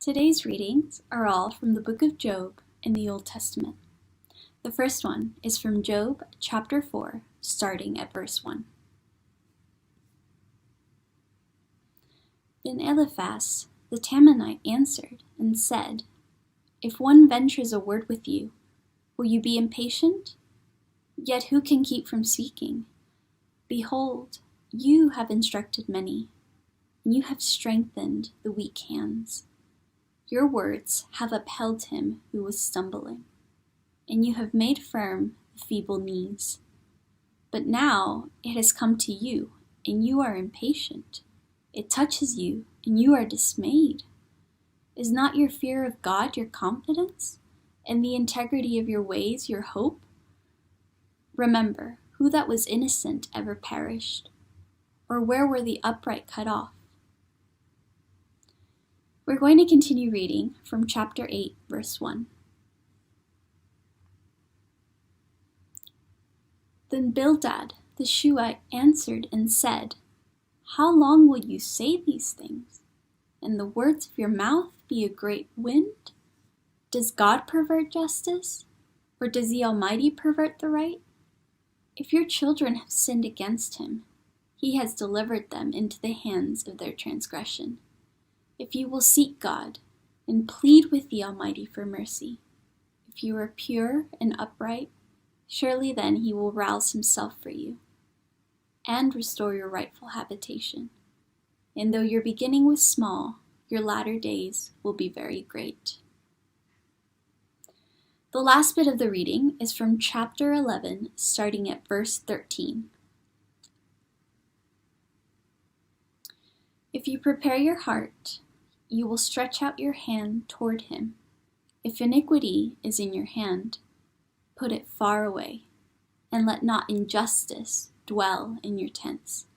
Today's readings are all from the book of Job in the Old Testament. The first one is from Job chapter 4, starting at verse 1. Then Eliphaz the Temanite answered and said, "If one ventures a word with you, will you be impatient? Yet who can keep from speaking? Behold, you have instructed many, and you have strengthened the weak hands. Your words have upheld him who was stumbling, and you have made firm the feeble knees. But now it has come to you, and you are impatient. It touches you, and you are dismayed. Is not your fear of God your confidence, and the integrity of your ways your hope? Remember, who that was innocent ever perished? Or where were the upright cut off?" We're going to continue reading from chapter 8, verse 1. Then Bildad the Shuhite answered and said, "How long will you say these things, and the words of your mouth be a great wind? Does God pervert justice, or does the Almighty pervert the right? If your children have sinned against him, he has delivered them into the hands of their transgression. If you will seek God and plead with the Almighty for mercy, if you are pure and upright, surely then he will rouse himself for you and restore your rightful habitation. And though your beginning was small, your latter days will be very great." The last bit of the reading is from chapter 11, starting at verse 13. If you prepare your heart, you will stretch out your hand toward him. If iniquity is in your hand, put it far away, and let not injustice dwell in your tents.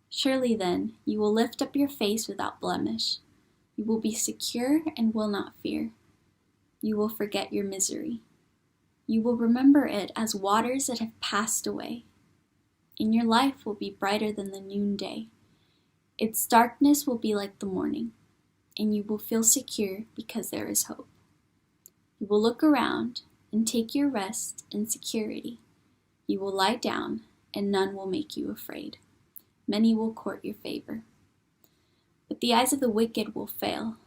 Surely then you will lift up your face without blemish. You will be secure and will not fear. You will forget your misery. You will remember it as waters that have passed away. And your life will be brighter than the noonday. Its darkness will be like the morning, and you will feel secure because there is hope. You will look around and take your rest in security. You will lie down, and none will make you afraid. Many will court your favor. But the eyes of the wicked will fail.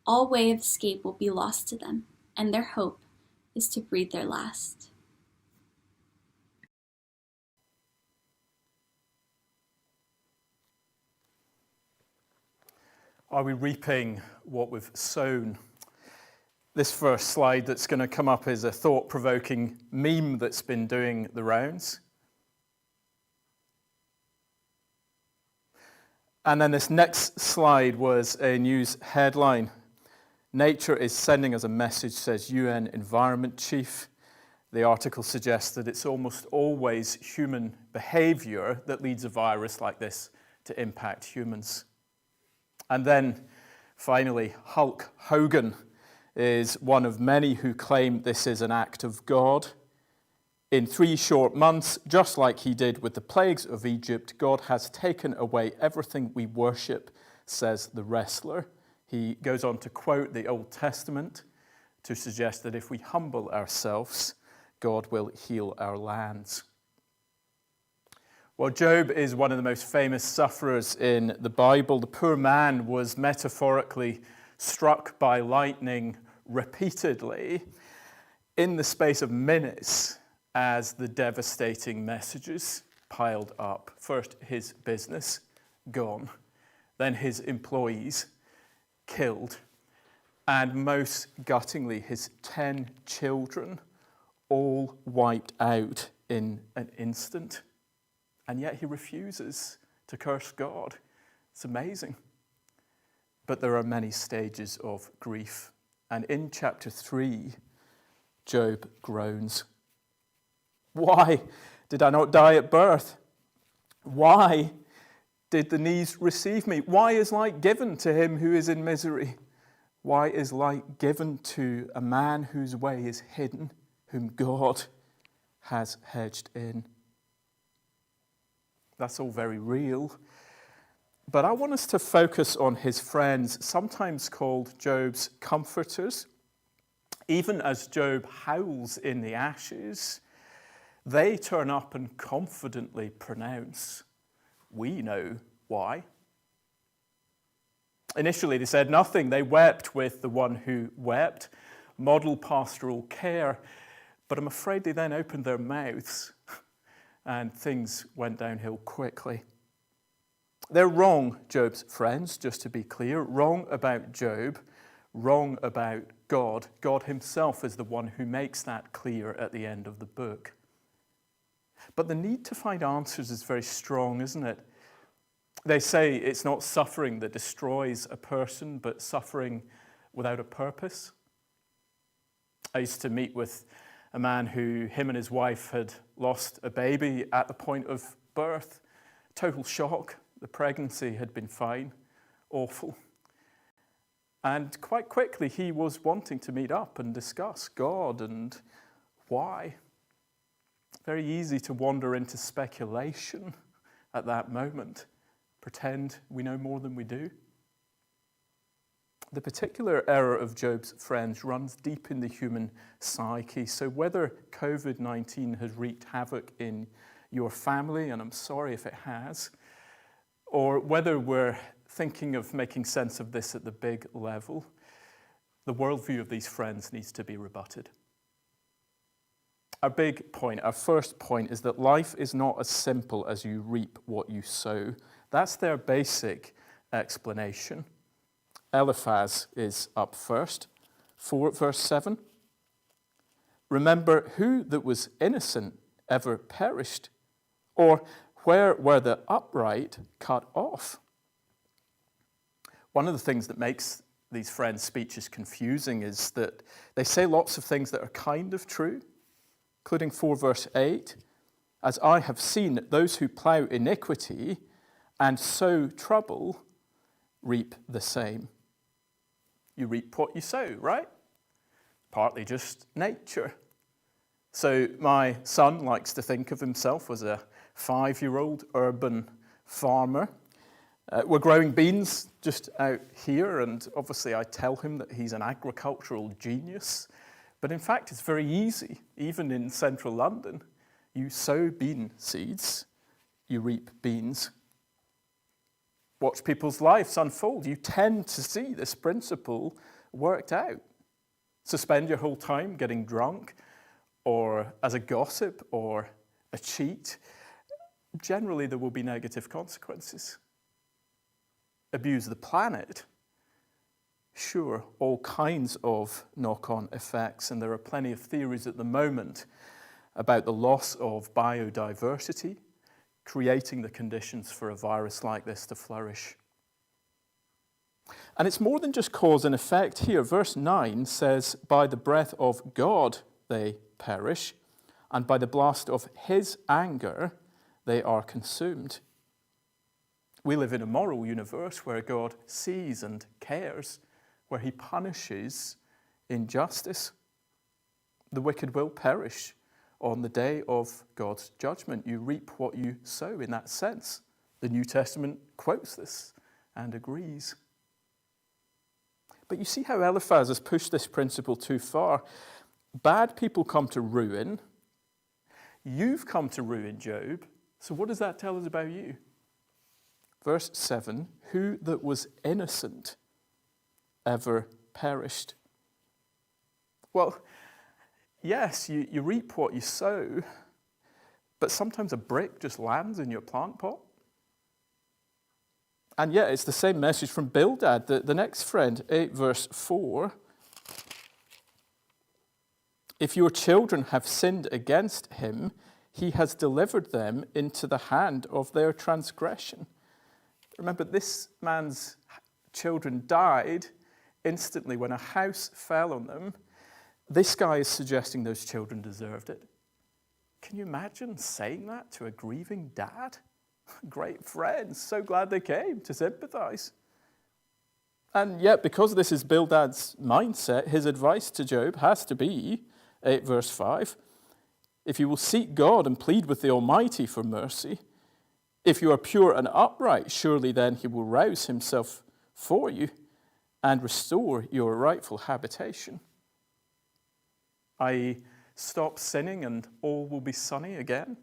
All way of escape will be lost to them, and their hope is to breathe their last. Are we reaping what we've sown? This first slide that's going to come up is a thought-provoking meme that's been doing the rounds. And then this next slide was a news headline. "Nature is sending us a message," says UN Environment Chief. The article suggests that it's almost always human behavior that leads a virus like this to impact humans. And then, finally, Hulk Hogan is one of many who claim this is an act of God. In 3 short months, just like he did with the plagues of Egypt, God has taken away everything we worship, says the wrestler. He goes on to quote the Old Testament to suggest that if we humble ourselves, God will heal our lands. Well, Job is one of the most famous sufferers in the Bible. The poor man was metaphorically struck by lightning repeatedly in the space of minutes as the devastating messages piled up. First, his business gone, then his employees killed, and most guttingly, his 10 children all wiped out in an instant. And yet he refuses to curse God. It's amazing. But there are many stages of grief. And in chapter 3, Job groans. "Why did I not die at birth? Why did the knees receive me? Why is light given to him who is in misery? Why is light given to a man whose way is hidden, whom God has hedged in?" That's all very real. But I want us to focus on his friends, sometimes called Job's comforters. Even as Job howls in the ashes, they turn up and confidently pronounce, "We know why." Initially, they said nothing. They wept with the one who wept, model pastoral care. But I'm afraid they then opened their mouths and things went downhill quickly. They're wrong, Job's friends, just to be clear. Wrong about Job, wrong about God. God himself is the one who makes that clear at the end of the book. But the need to find answers is very strong, isn't it? They say it's not suffering that destroys a person, but suffering without a purpose. I used to meet with a man who, him and his wife had lost a baby at the point of birth. Total shock. The pregnancy had been fine. Awful. And quite quickly he was wanting to meet up and discuss God and why. Very easy to wander into speculation at that moment. Pretend we know more than we do. The particular error of Job's friends runs deep in the human psyche. So whether COVID-19 has wreaked havoc in your family, and I'm sorry if it has, or whether we're thinking of making sense of this at the big level, the worldview of these friends needs to be rebutted. Our big point, our first point, is that life is not as simple as you reap what you sow. That's their basic explanation. Eliphaz is up first, 4 verse 7. Remember who that was innocent ever perished, or where were the upright cut off? One of the things that makes these friends' speeches confusing is that they say lots of things that are kind of true, including 4 verse 8. As I have seen, those who plough iniquity and sow trouble reap the same. You reap what you sow, right? Partly just nature. So my son likes to think of himself as a 5-year-old urban farmer. We're growing beans just out here, and obviously I tell him that he's an agricultural genius. But in fact, it's very easy, even in central London. You sow bean seeds, you reap beans. Watch people's lives unfold. You tend to see this principle worked out. So spend your whole time getting drunk, or as a gossip, or a cheat. Generally, there will be negative consequences. Abuse the planet. Sure, all kinds of knock-on effects, and there are plenty of theories at the moment about the loss of biodiversity, creating the conditions for a virus like this to flourish. And it's more than just cause and effect here. Verse 9 says, by the breath of God they perish, and by the blast of his anger they are consumed. We live in a moral universe where God sees and cares, where he punishes injustice. The wicked will perish on the day of God's judgment. You reap what you sow in that sense. The New Testament quotes this and agrees. But you see how Eliphaz has pushed this principle too far. Bad people come to ruin. You've come to ruin, Job. So what does that tell us about you? Verse 7, who that was innocent ever perished? Well, yes, you reap what you sow, but sometimes a brick just lands in your plant pot. And yet it's the same message from Bildad, the next friend, 8 verse 4. If your children have sinned against him, he has delivered them into the hand of their transgression. Remember, this man's children died instantly when a house fell on them. This guy is suggesting those children deserved it. Can you imagine saying that to a grieving dad? Great friends, so glad they came to sympathize. And yet, because this is Bildad's mindset, his advice to Job has to be, 8 verse 5, if you will seek God and plead with the Almighty for mercy, If you are pure and upright, surely then he will rouse himself for you and restore your rightful habitation. I stop sinning and all will be sunny again.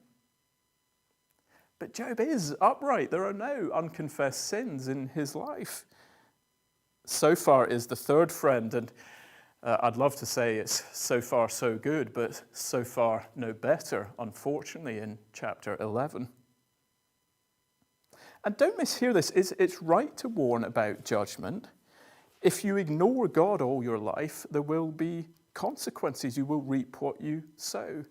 But Job is upright. There are no unconfessed sins in his life. So far is the third friend, and I'd love to say it's so far so good, but so far no better, unfortunately, in chapter 11. And don't mishear this, it's right to warn about judgment. If you ignore God all your life, there will be consequences. You will reap what you sow.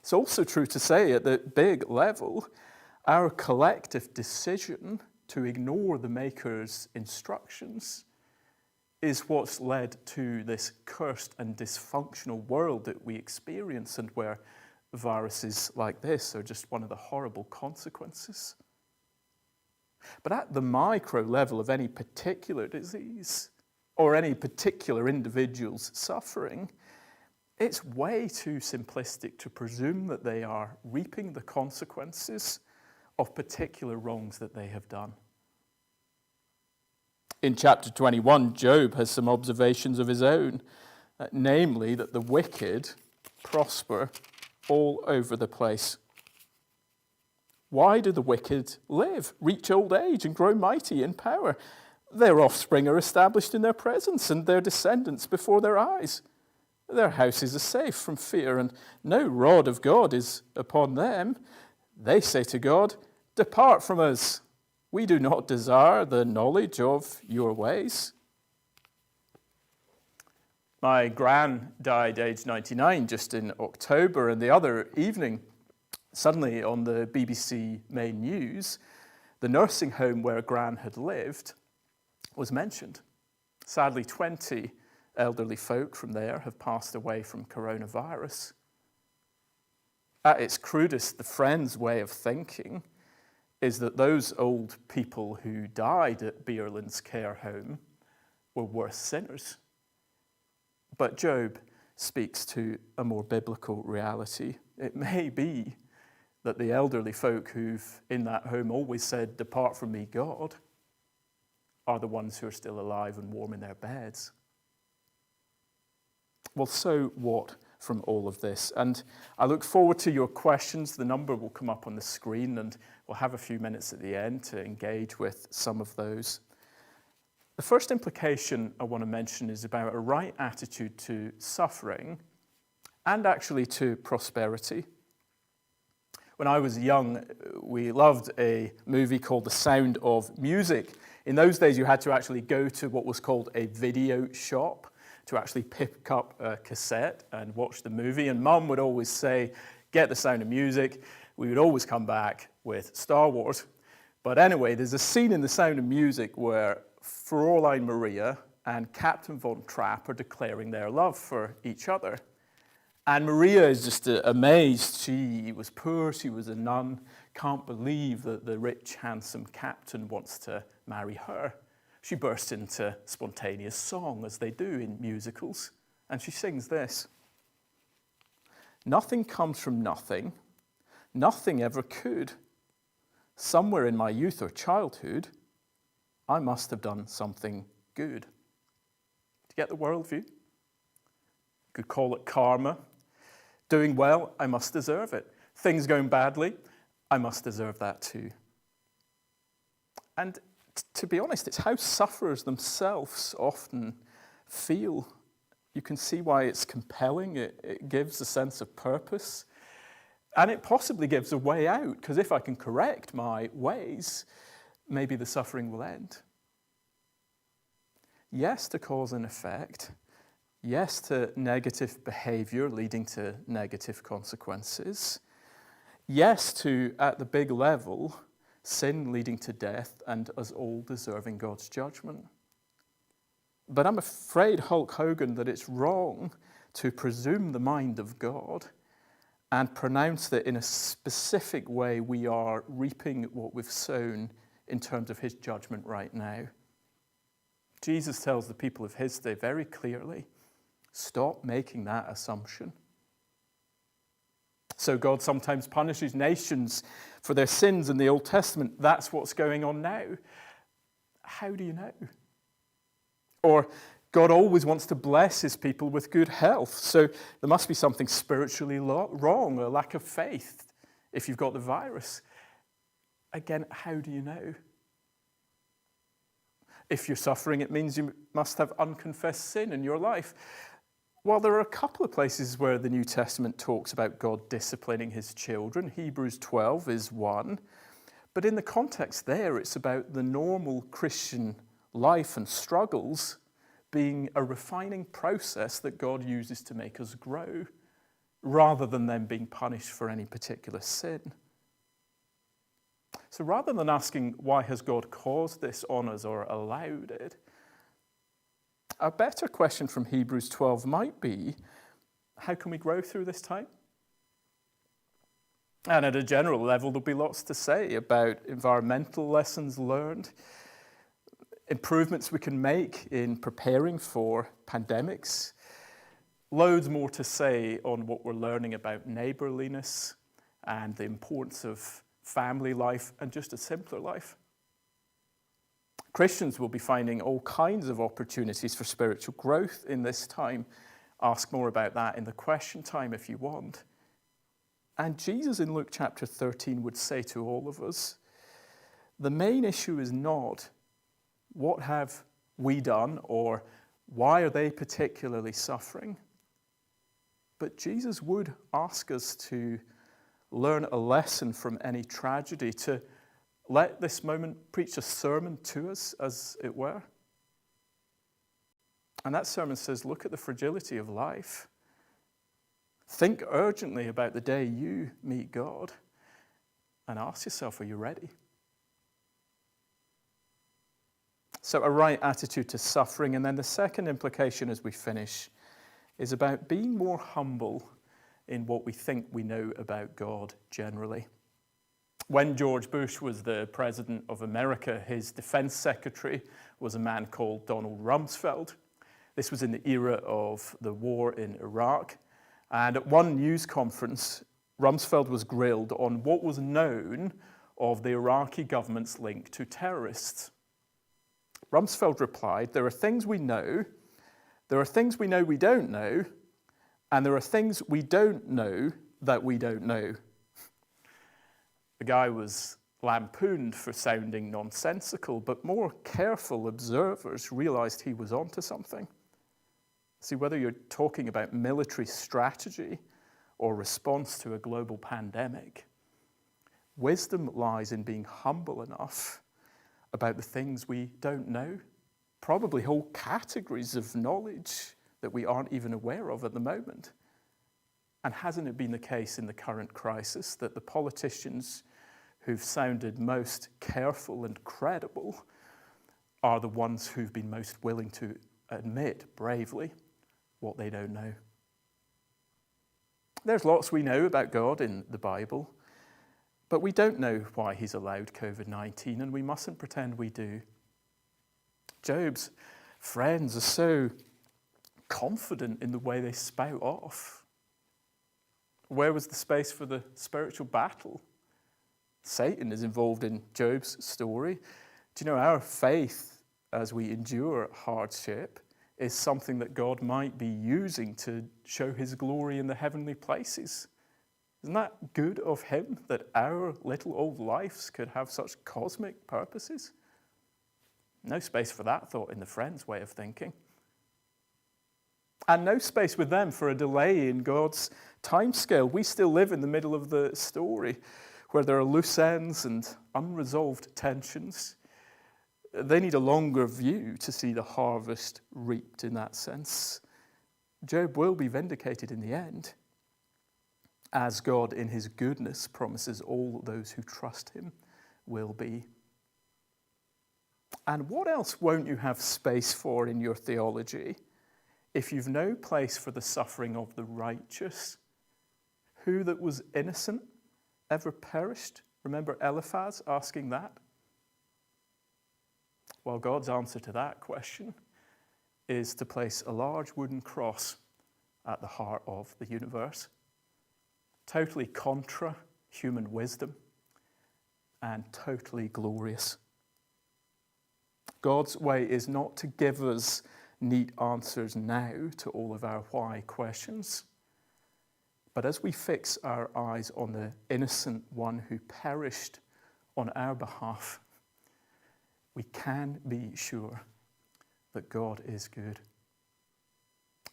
It's also true to say at the big level, our collective decision to ignore the Maker's instructions is what's led to this cursed and dysfunctional world that we experience, and where viruses like this are just one of the horrible consequences. But at the micro level of any particular disease or any particular individual's suffering, it's way too simplistic to presume that they are reaping the consequences of particular wrongs that they have done. In chapter 21, Job has some observations of his own, namely that the wicked prosper all over the place. Why do the wicked live, reach old age, and grow mighty in power? Their offspring are established in their presence, and their descendants before their eyes. Their houses are safe from fear, and no rod of God is upon them. They say to God, "Depart from us. We do not desire the knowledge of your ways." My gran died aged 99 just in October, and the other evening, suddenly on the BBC main news, the nursing home where Gran had lived was mentioned. Sadly, 20 elderly folk from there have passed away from coronavirus. At its crudest, the Friends' way of thinking is that those old people who died at Beerland's care home were worse sinners. But Job speaks to a more biblical reality. It may be that the elderly folk who've in that home always said, "Depart from me, God," are the ones who are still alive and warm in their beds. Well, so what from all of this? And I look forward to your questions. The number will come up on the screen, and we'll have a few minutes at the end to engage with some of those. The first implication I want to mention is about a right attitude to suffering and actually to prosperity. When I was young, we loved a movie called The Sound of Music. In those days, you had to actually go to what was called a video shop to actually pick up a cassette and watch the movie. And Mum would always say, "Get The Sound of Music." We would always come back with Star Wars. But anyway, there's a scene in The Sound of Music where Fraulein Maria and Captain Von Trapp are declaring their love for each other. And Maria is just amazed. She was poor, she was a nun, can't believe that the rich, handsome captain wants to marry her. She bursts into spontaneous song, as they do in musicals, and she sings this: "Nothing comes from nothing, nothing ever could. Somewhere in my youth or childhood, I must have done something good." Do you get the worldview? You could call it karma. Doing well, I must deserve it. Things going badly, I must deserve that too. And to be honest, it's how sufferers themselves often feel. You can see why it's compelling. It gives a sense of purpose. And it possibly gives a way out, because if I can correct my ways, maybe the suffering will end. Yes to cause and effect. Yes to negative behavior leading to negative consequences. Yes to, at the big level, sin leading to death and us all deserving God's judgment. But I'm afraid, Hulk Hogan, that it's wrong to presume the mind of God and pronounce that in a specific way we are reaping what we've sown in terms of his judgment right now. Jesus tells the people of his day very clearly, stop making that assumption. So God sometimes punishes nations for their sins in the Old Testament. That's what's going on now. How do you know? Or God always wants to bless his people with good health. So there must be something spiritually wrong, a lack of faith, if you've got the virus. Again, how do you know? If you're suffering, it means you must have unconfessed sin in your life. Well, there are a couple of places where the New Testament talks about God disciplining his children. Hebrews 12 is one. But in the context there, it's about the normal Christian life and struggles being a refining process that God uses to make us grow, rather than them being punished for any particular sin. So rather than asking, why has God caused this on us or allowed it, a better question from Hebrews 12 might be, how can we grow through this time? And at a general level, there'll be lots to say about environmental lessons learned, improvements we can make in preparing for pandemics, loads more to say on what we're learning about neighborliness and the importance of family life and just a simpler life. Christians will be finding all kinds of opportunities for spiritual growth in this time. Ask more about that in the question time if you want. And Jesus in Luke chapter 13 would say to all of us, the main issue is not what have we done or why are they particularly suffering? But Jesus would ask us to learn a lesson from any tragedy, to let this moment preach a sermon to us, as it were. And that sermon says, look at the fragility of life. Think urgently about the day you meet God and ask yourself, are you ready? So a right attitude to suffering. And then the second implication as we finish is about being more humble in what we think we know about God generally. When George Bush was the president of America, his defense secretary was a man called Donald Rumsfeld. This was in the era of the war in Iraq. And at one news conference, Rumsfeld was grilled on what was known of the Iraqi government's link to terrorists. Rumsfeld replied, there are things we know, there are things we know we don't know, and there are things we don't know that we don't know. The guy was lampooned for sounding nonsensical, but more careful observers realized he was onto something. See, whether you're talking about military strategy or response to a global pandemic, wisdom lies in being humble enough about the things we don't know, probably whole categories of knowledge that we aren't even aware of at the moment. And hasn't it been the case in the current crisis that the politicians who've sounded most careful and credible are the ones who've been most willing to admit bravely what they don't know? There's lots we know about God in the Bible, but we don't know why he's allowed COVID-19, and we mustn't pretend we do. Job's friends are so confident in the way they spout off. Where was the space for the spiritual battle? Satan is involved in Job's story. Do you know, our faith as we endure hardship is something that God might be using to show his glory in the heavenly places. Isn't that good of him that our little old lives could have such cosmic purposes? No space for that thought in the friends' way of thinking. And no space with them for a delay in God's timescale. We still live in the middle of the story where there are loose ends and unresolved tensions. They need a longer view to see the harvest reaped in that sense. Job will be vindicated in the end, as God in his goodness promises all those who trust him will be. And what else won't you have space for in your theology if you've no place for the suffering of the righteous? Who that was innocent ever perished? Remember Eliphaz asking that? Well, God's answer to that question is to place a large wooden cross at the heart of the universe. totally contra human wisdom, and totally glorious. God's way is not to give us neat answers now to all of our why questions, but as we fix our eyes on the innocent one who perished on our behalf, we can be sure that God is good.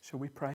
Shall we pray?